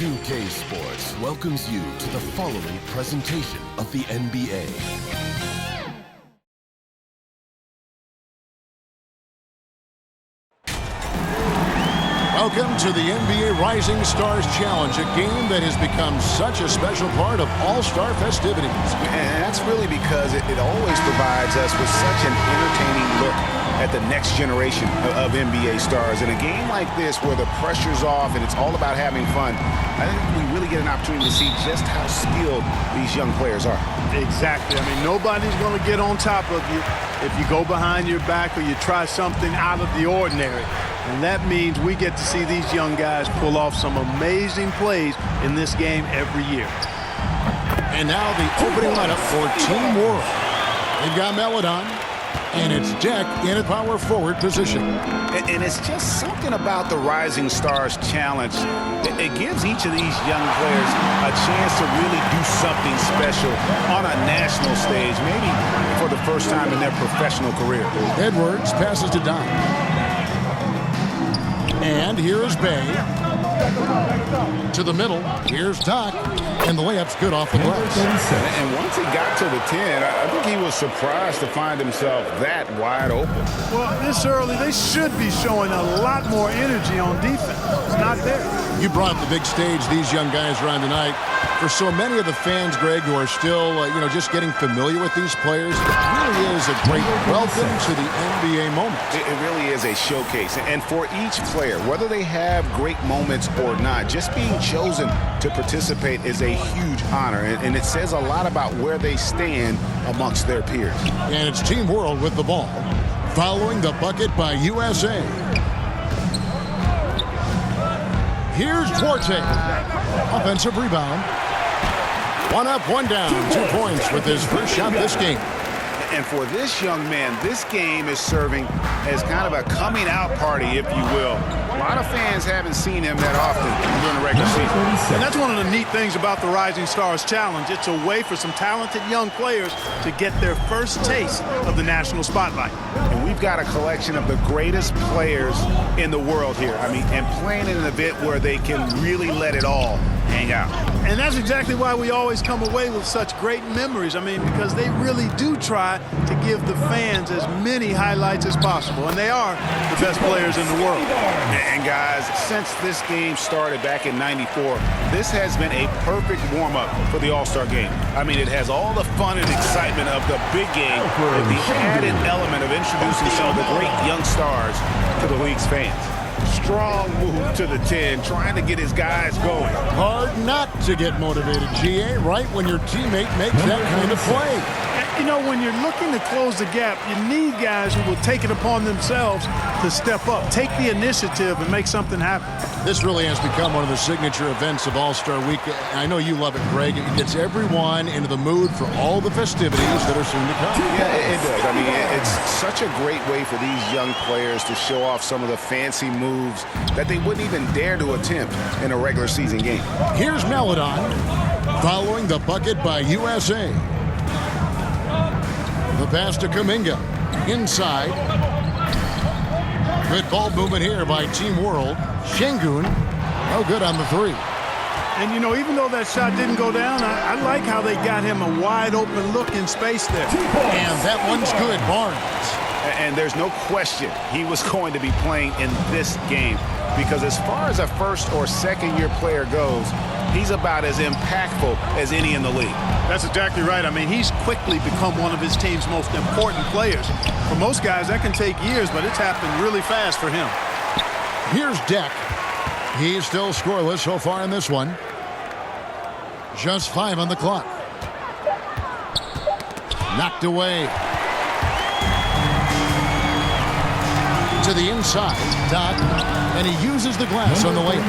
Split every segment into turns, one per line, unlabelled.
2K Sports welcomes you to the following presentation of the NBA.
Welcome to the NBA Rising Stars Challenge, a game that has become such a special part of All-Star festivities.
And that's really because it always provides us with such an entertaining look at the next generation of NBA stars. In a game like this where the pressure's off and it's all about having fun, I think we really get an opportunity to see just how skilled these young players are.
Exactly. I mean, nobody's going to get on top of you if you go behind your back or you try something out of the ordinary. And that means we get to see these young guys pull off some amazing plays in this game every year.
And now the opening lineup for Team World. They've got Melodon, and it's Deck in a power forward position.
And it's just something about the Rising Stars Challenge. It gives each of these young players a chance to really do something special on a national stage, maybe for the first time in their professional career.
Edwards passes to Don. And here is Bay. To the middle, here's Doc, and the layup's good off the glass.
And once he got to the 10, I think he was surprised to find himself that wide open.
Well, this early, they should be showing a lot more energy on defense. It's not there.
You brought up the big stage these young guys are on tonight. For so many of the fans, Greg, who are still, just getting familiar with these players, it really is a great welcome to the NBA moment.
It really is a showcase. And for each player, whether they have great moments or not, just being chosen to participate is a huge honor. And it says a lot about where they stand amongst their peers.
And it's Team World with the ball, following the bucket by USA. Here's Duarte. Offensive rebound. One up, one down. 2 points with his first shot this game.
And for this young man, this game is serving as kind of a coming out party, if you will. A lot of fans haven't seen him that often during the regular season.
And that's one of the neat things about the Rising Stars Challenge. It's a way for some talented young players to get their first taste of the national spotlight.
And we've got a collection of the greatest players in the world here. I mean, and playing in an event where they can really let it all hang out.
And that's exactly why we always come away with such great memories. I mean, because they really do try to give the fans as many highlights as possible. And they are the best players in the world.
And guys, since this game started back in '94, this has been a perfect warm-up for the All-Star game. I mean, it has all the fun and excitement of the big game and the added element of introducing some of the great young stars to the league's fans. Strong move to the 10, trying to get his guys going.
Hard not to get motivated, GA, right when your teammate makes that kind of play.
You know, when you're looking to close the gap, you need guys who will take it upon themselves to step up, take the initiative, and make something happen.
This really has become one of the signature events of All-Star Week. I know you love it, Greg. It gets everyone into the mood for all the festivities that are soon to come.
Yeah, it does. I mean, it's such a great way for these young players to show off some of the fancy moves that they wouldn't even dare to attempt in a regular season game.
Here's Melodon, following the bucket by USA. The pass to Kuminga. Inside. Good ball movement here by Team World. Şengün, no good on the 3.
And, you know, even though that shot didn't go down, I like how they got him a wide open look in space there.
And that one's good, Barnes.
And there's no question he was going to be playing in this game because as far as a first or second year player goes, he's about as impactful as any in the league.
That's exactly right. I mean, he's quickly become one of his team's most important players. For most guys, that can take years, but it's happened really fast for him.
Here's Deck. He's still scoreless so far in this one. Just 5 on the clock. Knocked away. To the inside, Doc, and he uses the glass on the lane.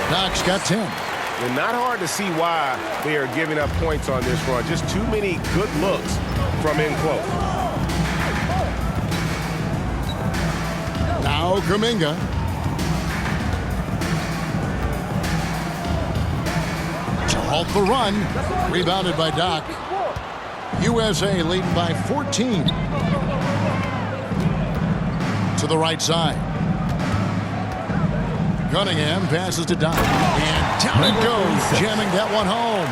Doc's got 10.
And not hard to see why they are giving up points on this run. Just too many good looks from in close.
Now Kuminga. To halt the run. Rebounded by Doc. USA leading by 14. To the right side. Cunningham passes to Doc. And down it goes, jamming that one home.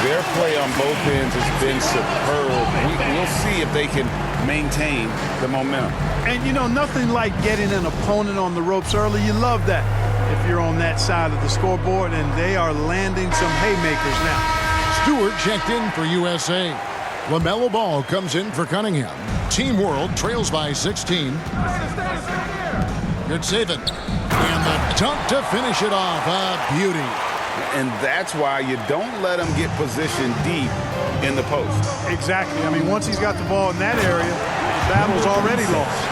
Their play on both ends has been superb. We'll see if they can maintain the momentum.
And, you know, nothing like getting an opponent on the ropes early. You love that if you're on that side of the scoreboard, and they are landing some haymakers now.
Stewart checked in for USA. LaMelo Ball comes in for Cunningham. Team World trails by 16. Good saving. And the dunk to finish it off. A beauty.
And that's why you don't let him get positioned deep in the post.
Exactly. I mean, once he's got the ball in that area, the battle's already lost.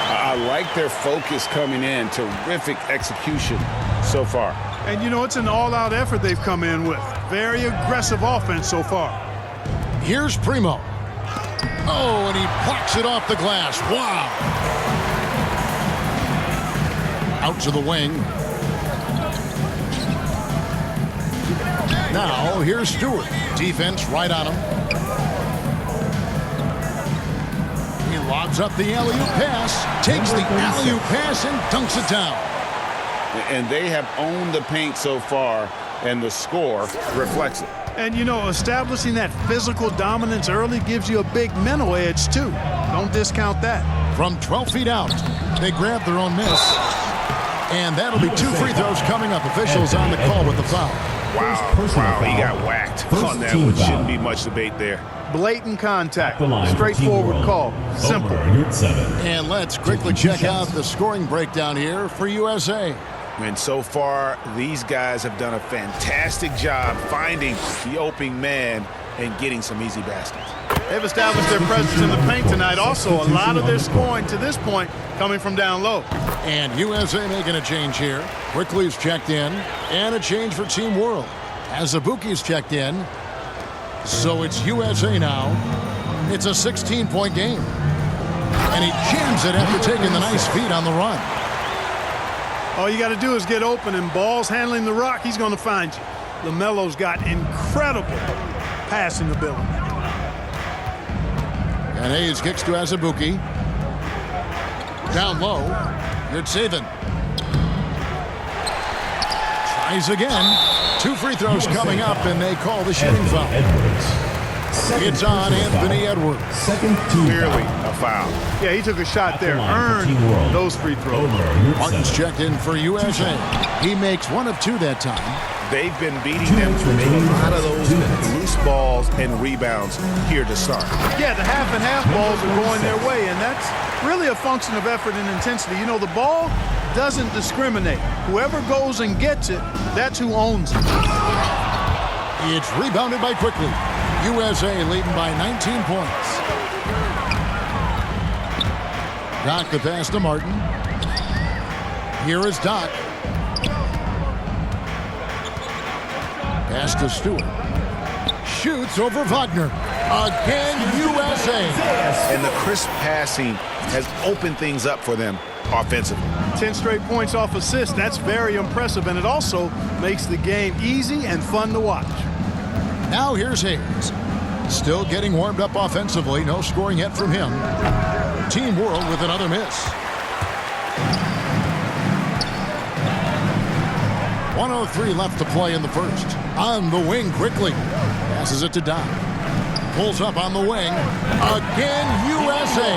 I like their focus coming in. Terrific execution so far.
And, you know, it's an all-out effort they've come in with. Very aggressive offense so far.
Here's Primo. Oh, and he blocks it off the glass. Wow. Out to the wing. Now, here's Stewart. Defense right on him. He lobs up the alley-oop pass, takes the alley-oop pass, and dunks it down.
And they have owned the paint so far, and the score reflects it.
And, you know, establishing that physical dominance early gives you a big mental edge, too. Don't discount that.
From 12 feet out, they grab their own miss. And that'll be 2 free throws coming up. Officials on the call with the foul.
Wow, he got whacked on that one. Shouldn't be much debate there.
Blatant contact. Straightforward call. Simple.
And let's quickly check out the scoring breakdown here for USA.
And so far, these guys have done a fantastic job finding the opening man and getting some easy baskets.
They've established their presence in the paint tonight. Also, a lot of their scoring to this point coming from down low.
And USA making a change here. Quickly's checked in. And a change for Team World. Azubuike's checked in. So it's USA now. It's a 16-point game. And he jams it after taking the nice feed on the run.
All you got to do is get open, and Ball's handling the rock. He's going to find you. LaMelo's got incredible passing ability.
And Hayes kicks to Azubuike. Down low. Good saving. Tries again. 2 free throws coming up, and they call the shooting foul. It's on Anthony Edwards.
Clearly a foul.
Yeah, he took a shot there. Earned those free throws.
Martin's checked in for USA. He makes 1 of 2 that time.
They've been beating them to a lot of those loose balls and rebounds here to start.
Yeah, the half and half balls are going their way, and that's really a function of effort and intensity. You know, the ball doesn't discriminate. Whoever goes and gets it, that's who owns it.
It's rebounded by Quickly. USA leading by 19 points. Doc the pass to Martin. Here is Doc. Pass to Stewart. Shoots over Wagner. Again, USA.
And the crisp passing has opened things up for them offensively.
10 straight points off assists. That's very impressive, and it also makes the game easy and fun to watch.
Now here's Hayes. Still getting warmed up offensively. No scoring yet from him. Team World with another miss. 1:03 left to play in the first. On the wing quickly. Passes it to Doc. Pulls up on the wing. Again, USA.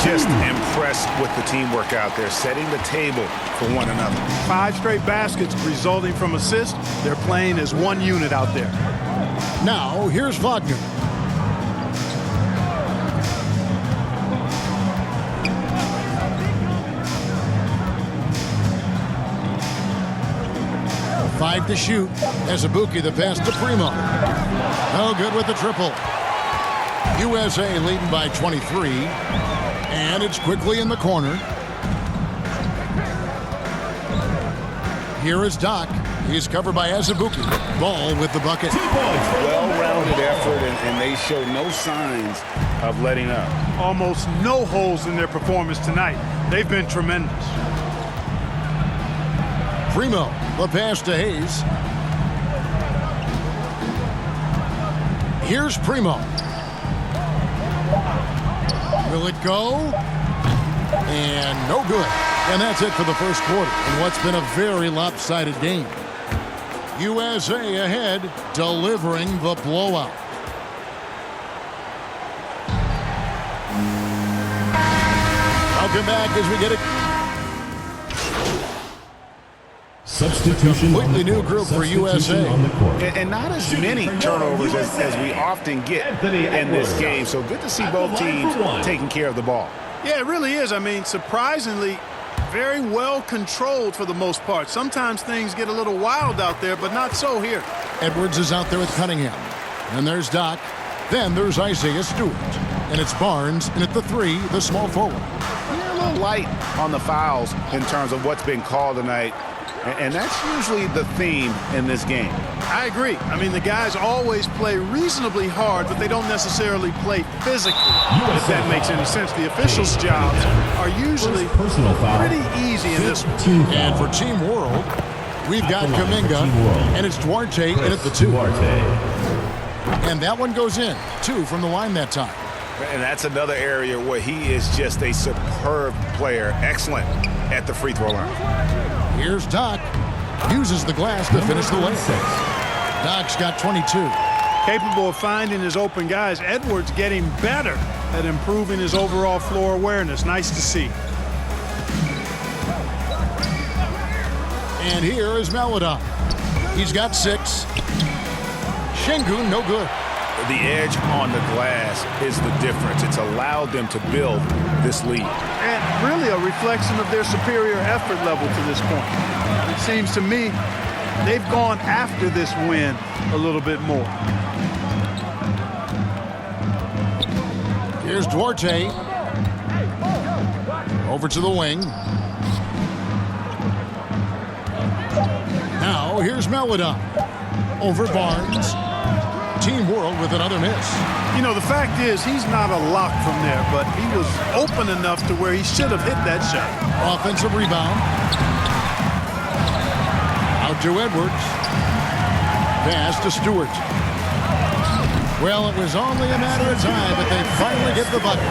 Just impressed with the teamwork out there, setting the table for one another.
5 straight baskets resulting from assists. They're playing as one unit out there.
Now, here's Wagner. Five to shoot. Azubuike the pass to Primo. No good with the triple. USA leading by 23. And it's Quickly in the corner. Here is Doc. He's covered by Azubuike. Ball with the bucket.
Well-rounded effort, and they show no signs of letting up.
Almost no holes in their performance tonight. They've been tremendous.
Primo, the pass to Hayes. Here's Primo. Will it go? And no good. And that's it for the first quarter in what's been a very lopsided game. USA ahead, delivering the blowout. Welcome back as we get it.
Substitution.
Completely new group for USA.
And not as many turnovers as we often get in this game. So good to see both teams taking care of the ball.
Yeah, it really is. I mean, surprisingly, very well controlled for the most part. Sometimes things get a little wild out there, but not so here.
Edwards is out there with Cunningham. And there's Doc. Then there's Isaiah Stewart. And it's Barnes, and at the 3, the small forward.
They're a little light on the fouls in terms of what's been called tonight. And that's usually the theme in this game.
I agree. I mean, the guys always play reasonably hard, but they don't necessarily play physically, if that makes any sense. The officials' jobs are usually pretty easy in this one.
And for Team World, we've got Kuminga, and it's Duarte in at the 2. And that one goes in. 2 from the line that time.
And that's another area where he is just a superb player. Excellent at the free throw line.
Here's Doc. Uses the glass to finish the layup. Doc's got 22.
Capable of finding his open guys. Edwards getting better at improving his overall floor awareness. Nice to see.
And here is Maladon. He's got 6. Şengün, no good.
The edge on the glass is the difference. It's allowed them to build this lead.
And really a reflection of their superior effort level to this point. It seems to me they've gone after this win a little bit more.
Here's Duarte. Over to the wing. Now here's Maladon. Over Barnes. Team World with another miss.
You know, the fact is he's not a lock from there, but he was open enough to where he should have hit that shot.
Offensive rebound. Out to Edwards. Pass to Stewart. Well, it was only a matter of time, but they finally get the bucket.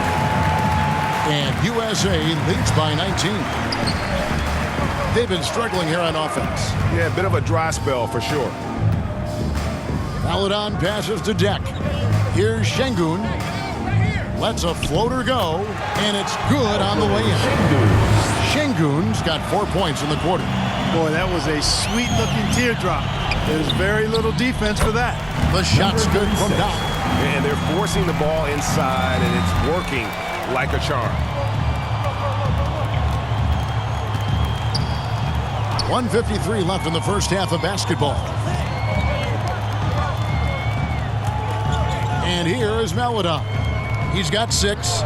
And USA leads by 19. They've been struggling here on offense.
Yeah, a bit of a dry spell for sure.
Maladon passes to Deck. Here's Şengün. Lets a floater go, and it's good on the way in. Şengün's got 4 points in the quarter.
Boy, that was a sweet-looking teardrop. There's very little defense for that.
The shot's good from Doc.
And they're forcing the ball inside, and it's working like a charm.
1:53 left in the first half of basketball. And here is Maladon. He's got 6.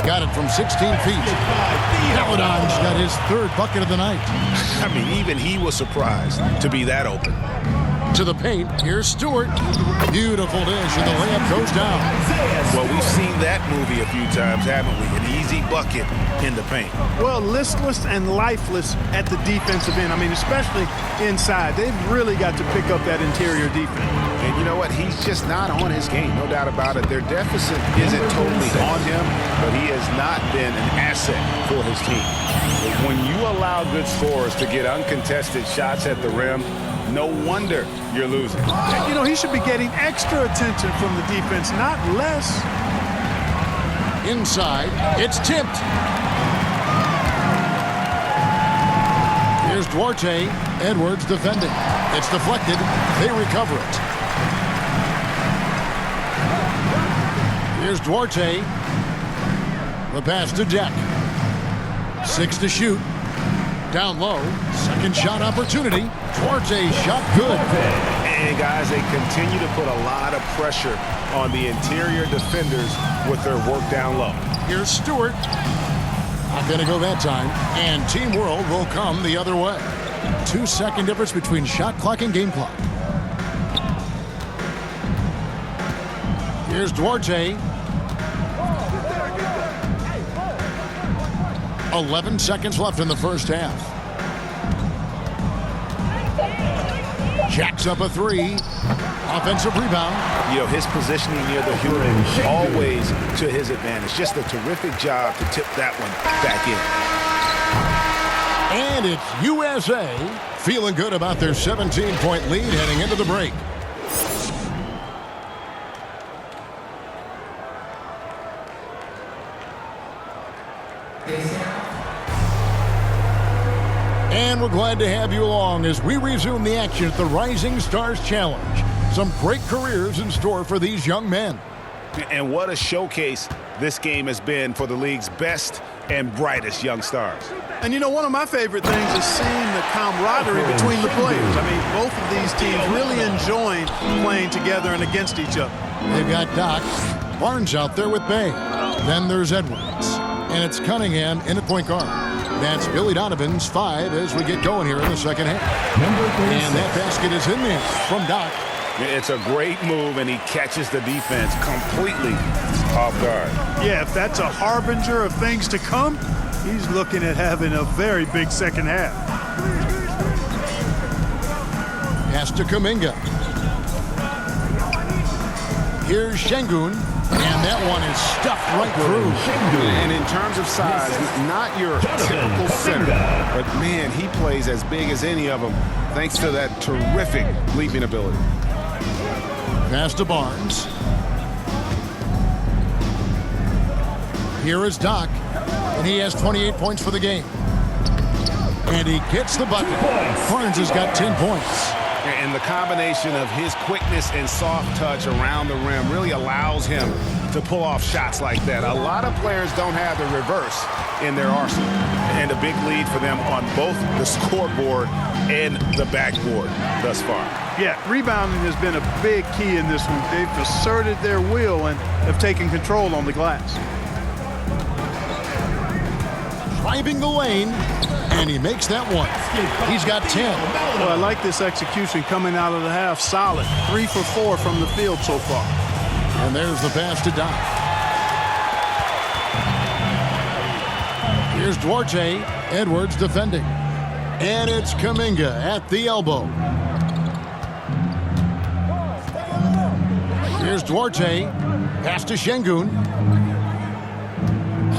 Got it from 16 feet. Maladon's got his 3rd bucket of the night.
I mean, even he was surprised to be that open.
To the paint, here's Stewart. Beautiful dish, and the layup goes down.
Well, we've seen that movie a few times, haven't we? An easy bucket in the paint.
Well, listless and lifeless at the defensive end. I mean, especially inside. They've really got to pick up that interior defense.
And you know what? He's just not on his game, no doubt about it. Their deficit isn't totally on him, but he has not been an asset for his team. When you allow good scorers to get uncontested shots at the rim, no wonder you're losing.
You know, he should be getting extra attention from the defense, not less.
Inside, it's tipped. Here's Duarte. Edwards defending. It's deflected. They recover it. Here's Duarte. The pass to Deck. 6 to shoot. Down low. Second shot opportunity. Duarte shot good.
And guys, they continue to put a lot of pressure on the interior defenders with their work down low.
Here's Stewart. Not going to go that time. And Team World will come the other way. 2-second difference between shot clock and game clock. Here's Duarte. 11 seconds left in the first half. Jacks up a 3. Offensive rebound.
You know, his positioning near the hoop, always to his advantage. Just a terrific job to tip that one back in.
And it's USA feeling good about their 17-point lead heading into the break. And we're glad to have you along as we resume the action at the Rising Stars Challenge. Some great careers in store for these young men.
And what a showcase this game has been for the league's best and brightest young stars.
And you know, one of my favorite things is seeing the camaraderie between the players. I mean, both of these teams really enjoying playing together and against each other.
They've got Doc, Barnes out there with Bay. Then there's Edwards. And it's Cunningham in at point guard. That's Billy Donovan's 5 as we get going here in the second half. And that basket is in there from Doc.
It's a great move, and he catches the defense completely off guard.
Yeah, if that's a harbinger of things to come, he's looking at having a very big second half.
Pass to Kuminga. Here's Şengün, and that one is stuffed right through.
And in terms of size, not your typical center, but man, he plays as big as any of them thanks to that terrific leaping ability.
Pass to Barnes. Here is Doc, and he has 28 points for the game. And he gets the bucket. Barnes has got 10 points.
And the combination of his quickness and soft touch around the rim really allows him to pull off shots like that. A lot of players don't have the reverse in their arsenal. And a big lead for them on both the scoreboard and the backboard thus far.
Yeah, rebounding has been a big key in this one. They've asserted their will and have taken control on the glass.
Driving the lane, and he makes that one. He's got 10.
Well, I like this execution coming out of the half. Solid. 3 for 4 from the field so far.
And there's the pass to Doc. Here's Duarte. Edwards defending. And it's Kuminga at the elbow. Here's Duarte. Pass to Şengün.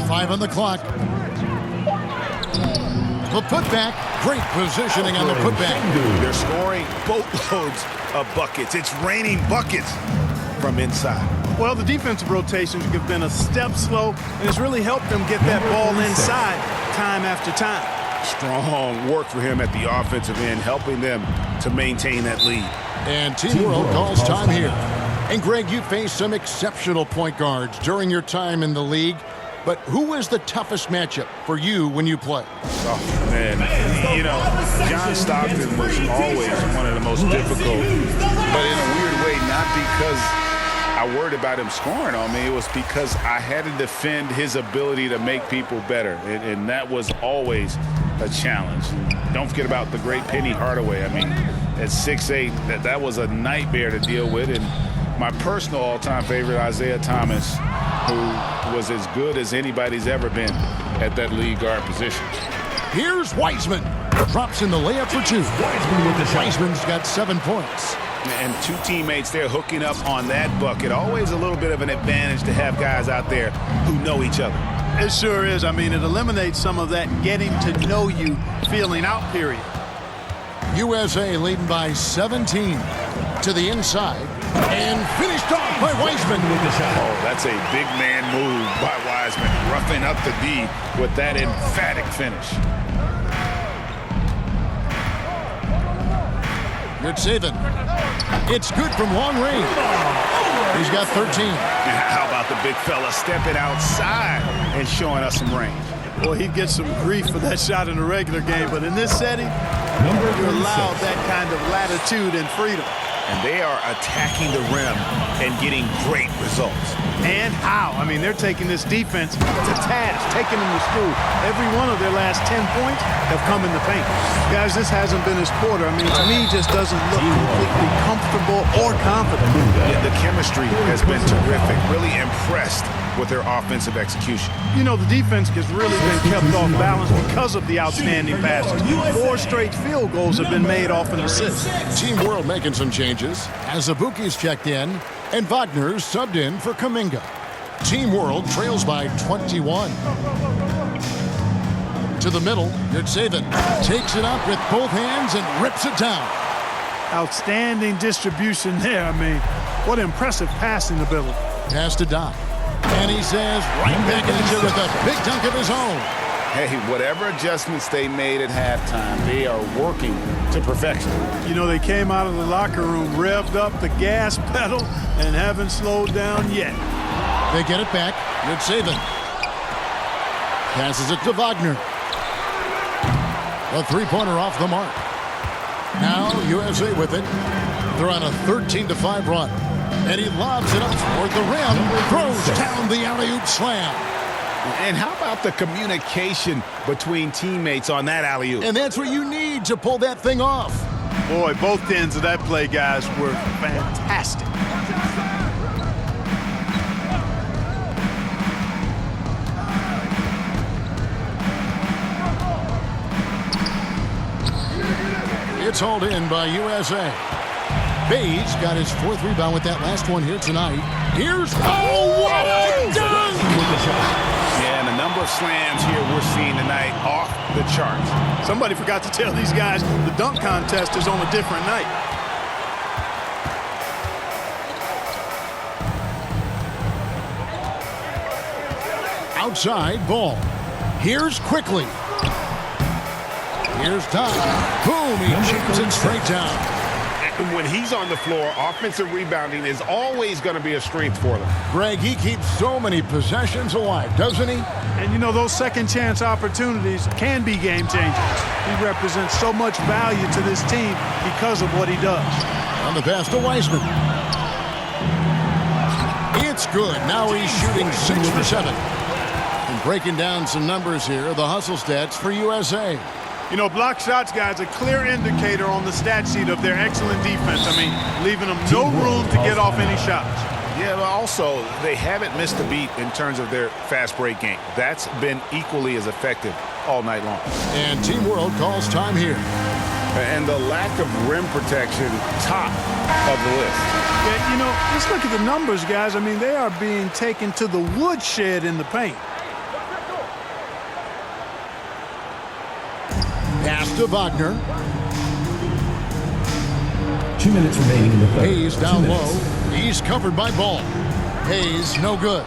5 on the clock. The putback. Great positioning on the putback.
They're scoring boatloads of buckets. It's raining buckets from inside.
Well, the defensive rotations have been a step slow, and it's really helped them get that ball inside time after time.
Strong work for him at the offensive end, helping them to maintain that lead.
And Team World calls time here. And Greg, you faced some exceptional point guards during your time in the league. But who was the toughest matchup for you when you played?
Oh, man. You know, John Stockton was always one of the most difficult. But in a weird way, not because I worried about him scoring on me. It was because I had to defend his ability to make people better. And that was always a challenge. Don't forget about the great Penny Hardaway. I mean, at 6'8", that was a nightmare to deal with. And my personal all-time favorite, Isaiah Thomas, who was as good as anybody's ever been at that lead guard position.
Here's Wiseman. Drops in the layup for 2. Wiseman's got 7 points.
And 2 teammates there hooking up on that bucket. Always a little bit of an advantage to have guys out there who know each other.
It sure is. I mean, it eliminates some of that getting to know you feeling out period.
USA leading by 17 to the inside. And finished off by Wiseman with the shot.
Oh, that's a big man move by Wiseman. Roughing up the D with that emphatic finish.
Good saving. It's good from long range. He's got 13.
How about the big fella stepping outside and showing us some range?
Well, he'd get some grief for that shot in the regular game, but in this setting, you're allowed that kind of latitude and freedom.
And they are attacking the rim and getting great results.
And how? I mean, they're taking this defense to task, taking them to school. Every one of their last 10 points have come in the paint. Guys, this hasn't been his quarter. I mean, to me, he just doesn't look completely comfortable or confident.
Yeah, the chemistry has been terrific. Really impressed with their offensive execution.
You know, the defense has really been kept off balance because of the outstanding passes. 4 straight field goals have been made off an assist.
Team World making some changes as Abuki's checked in and Wagner's subbed in for Kuminga. Team World trails by 21. To the middle, Yurtseven takes it up with both hands and rips it down.
Outstanding distribution there. I mean, what impressive passing ability.
Pass to Doc. And he says right back into it with a big dunk of his own.
Hey, whatever adjustments they made at halftime, they are working to perfection.
You know, they came out of the locker room, revved up the gas pedal, and haven't slowed down yet.
They get it back. Yurtseven passes it to Wagner. A three-pointer off the mark. Now USA with it. They're on a 13-5 run. And he lobs it up toward the rim, throws down the alley-oop slam.
And how about the communication between teammates on that alley-oop?
And that's what you need to pull that thing off.
Boy, both ends of that play, guys, were fantastic.
It's hauled in by USA. Page got his 4th rebound with that last one here tonight. Here's, oh, what a dunk!
Yeah, and the number of slams here we're seeing tonight off the charts.
Somebody forgot to tell these guys the dunk contest is on a different night.
Outside ball. Here's Quickly. Here's Doc. Boom, he jams it straight down.
When he's on the floor, offensive rebounding is always going to be a strength for them.
Greg, he keeps so many possessions alive, doesn't he?
And you know, those second chance opportunities can be game changers. He represents so much value to this team because of what he does.
On the pass to Wiseman. It's good. Now he's shooting 6 for 7. And breaking down some numbers here, the hustle stats for USA.
You know, block shots, guys, a clear indicator on the stat sheet of their excellent defense. I mean, leaving them no room to get off any shots.
Yeah, but also, they haven't missed a beat in terms of their fast break game. That's been equally as effective all night long.
And Team World calls time here.
And the lack of rim protection, top of the list.
Yeah, you know, just look at the numbers, guys. I mean, they are being taken to the woodshed in the paint.
Pass to Wagner.
2 minutes remaining in the third.
Hayes down low. He's covered by Ball. Hayes, no good.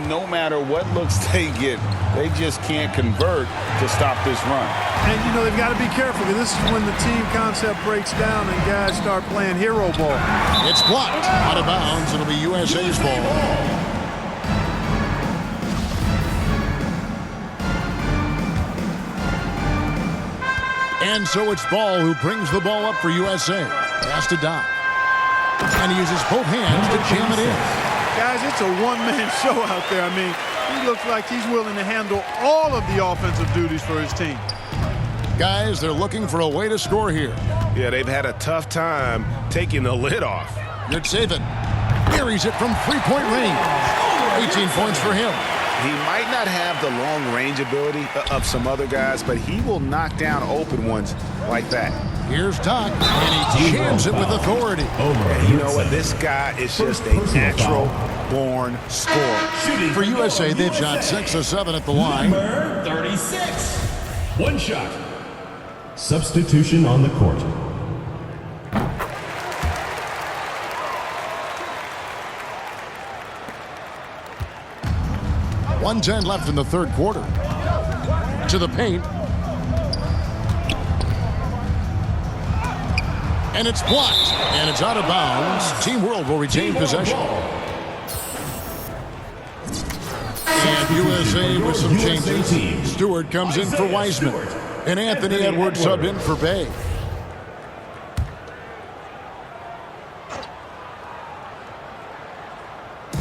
No matter what looks they get, they just can't convert to stop this run.
And, you know, they've got to be careful because this is when the team concept breaks down and guys start playing hero ball.
It's blocked. Out of bounds. It'll be USA's ball. And so it's Ball who brings the ball up for USA. Pass to Doc. And he uses both hands to jam it in.
Guys, it's a one-man show out there. I mean, he looks like he's willing to handle all of the offensive duties for his team.
Guys, they're looking for a way to score here.
Yeah, they've had a tough time taking the lid off.
Yurtseven buries it from three-point range. 18 points for him.
He might not have the long-range ability of some other guys, but he will knock down open ones like that.
Here's Doc, and he jams it with authority.
And you know what? This guy is just a natural-born scorer.
For USA, they've shot 6 of 7 at the line.
Number 36. One shot. Substitution on the court.
.110 left in the third quarter. To the paint. And it's blocked. And it's out of bounds. Team World will retain possession. And USA with some changes. Stewart comes in for Wiseman. And Anthony Edwards subbed in for Bay.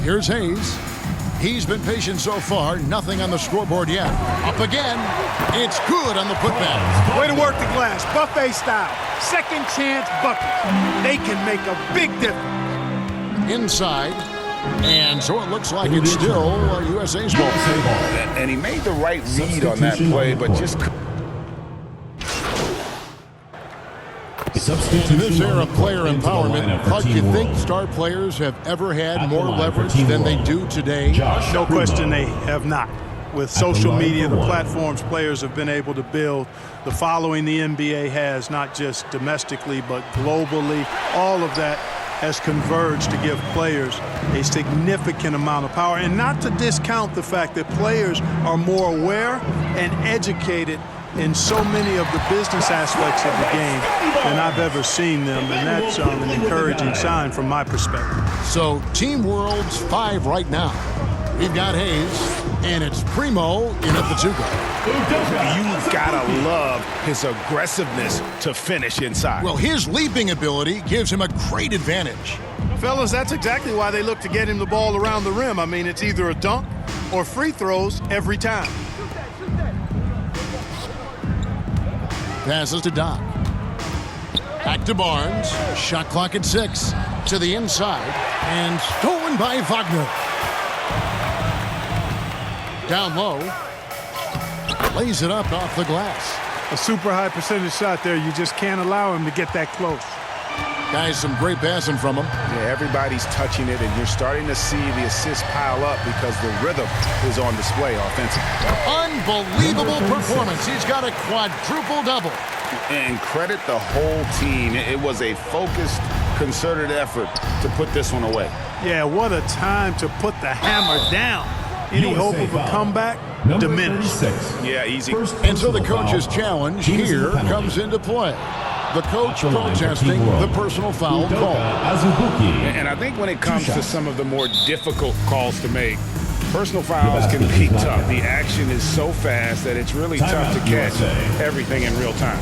Here's Hayes. He's been patient so far. Nothing on the scoreboard yet. Up again. It's good on the putback.
Way to work the glass. Buffet style. Second chance buckets. They can make a big difference.
Inside. And so it looks like it's still USA's ball.
And he made the right read on that play, but just...
In this era of player empowerment, Hug, you think star players have ever had more leverage than they do today?
No question they have not. With social media, the platforms players have been able to build, the following the NBA has, not just domestically, but globally, all of that has converged to give players a significant amount of power. And not to discount the fact that players are more aware and educated in so many of the business aspects of the game than I've ever seen them, and that's an encouraging sign from my perspective.
So Team World's 5 right now. We've got Hayes, and it's Primo in at the 2 guard.
You've got to love his aggressiveness to finish inside.
Well, his leaping ability gives him a great advantage.
Fellas, that's exactly why they look to get him the ball around the rim. I mean, it's either a dunk or free throws every time.
Passes to Doc. Back to Barnes. Shot clock at 6. To the inside. And stolen by Wagner. Down low. Lays it up off the glass.
A super high percentage shot there. You just can't allow him to get that close.
Guys, some great passing from him.
Yeah, everybody's touching it, and you're starting to see the assists pile up because the rhythm is on display offensively.
Unbelievable performance. He's got a quadruple double.
And credit the whole team. It was a focused, concerted effort to put this one away.
Yeah, what a time to put the hammer down. Any hope of a comeback? Diminished.
Yeah, easy.
And so the coach's challenge here comes into play. The coach protesting the personal foul call.
And I think when it comes to some of the more difficult calls to make, personal fouls can be tough. The action is so fast that it's really tough to catch everything in real time.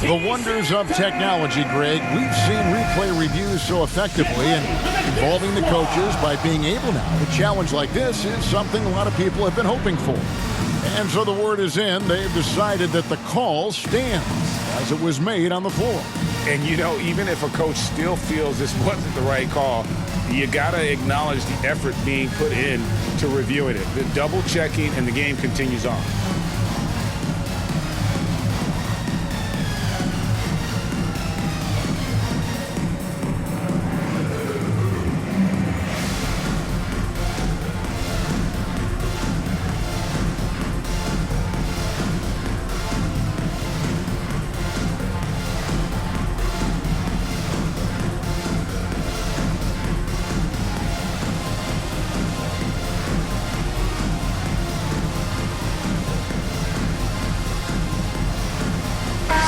The wonders of technology, Greg. We've seen replay reviews so effectively, and involving the coaches by being able now to challenge like this is something a lot of people have been hoping for. And so the word is in. They've decided that the call stands as it was made on the floor.
And, you know, even if a coach still feels this wasn't the right call, you got to acknowledge the effort being put in to reviewing it. The double checking, and the game continues on.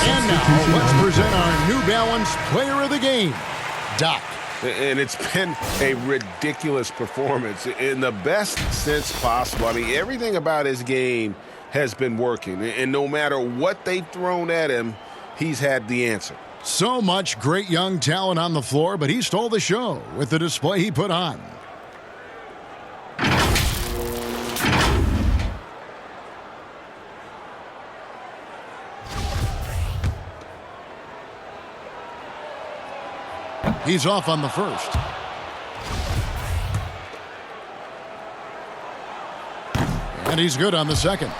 And now, let's present our New Balance Player of the Game, Doc.
And it's been a ridiculous performance in the best sense possible. I mean, everything about his game has been working. And no matter what they've thrown at him, he's had the answer.
So much great young talent on the floor, but he stole the show with the display he put on. He's off on the first. And he's good on the second.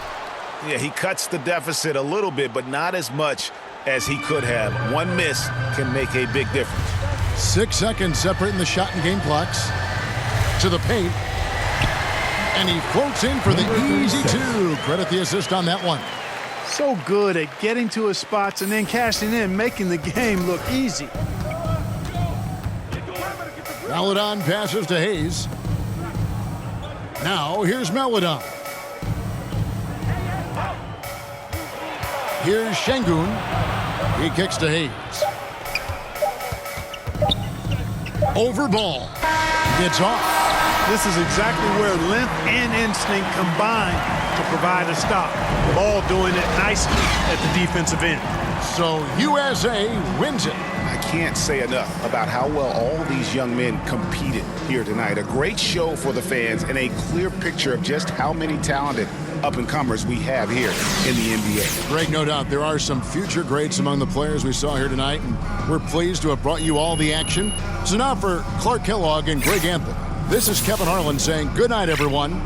Yeah, he cuts the deficit a little bit, but not as much as he could have. One miss can make a big difference.
6 seconds separating the shot and game clocks. To the paint. And he floats in for the easy 2. Credit the assist on that one.
So good at getting to his spots and then cashing in, making the game look easy.
Maledon passes to Hayes. Now here's Maledon. Here's Şengün. He kicks to Hayes. Over ball. Gets off.
This is exactly where length and instinct combine to provide a stop. Ball doing it nicely at the defensive end.
So USA wins it.
I can't say enough about how well all these young men competed here tonight. A great show for the fans and a clear picture of just how many talented up-and-comers we have here in the NBA.
Greg, no doubt there are some future greats among the players we saw here tonight, and we're pleased to have brought you all the action. So now for Clark Kellogg and Greg Anthony, this is Kevin Harlan saying good night, everyone.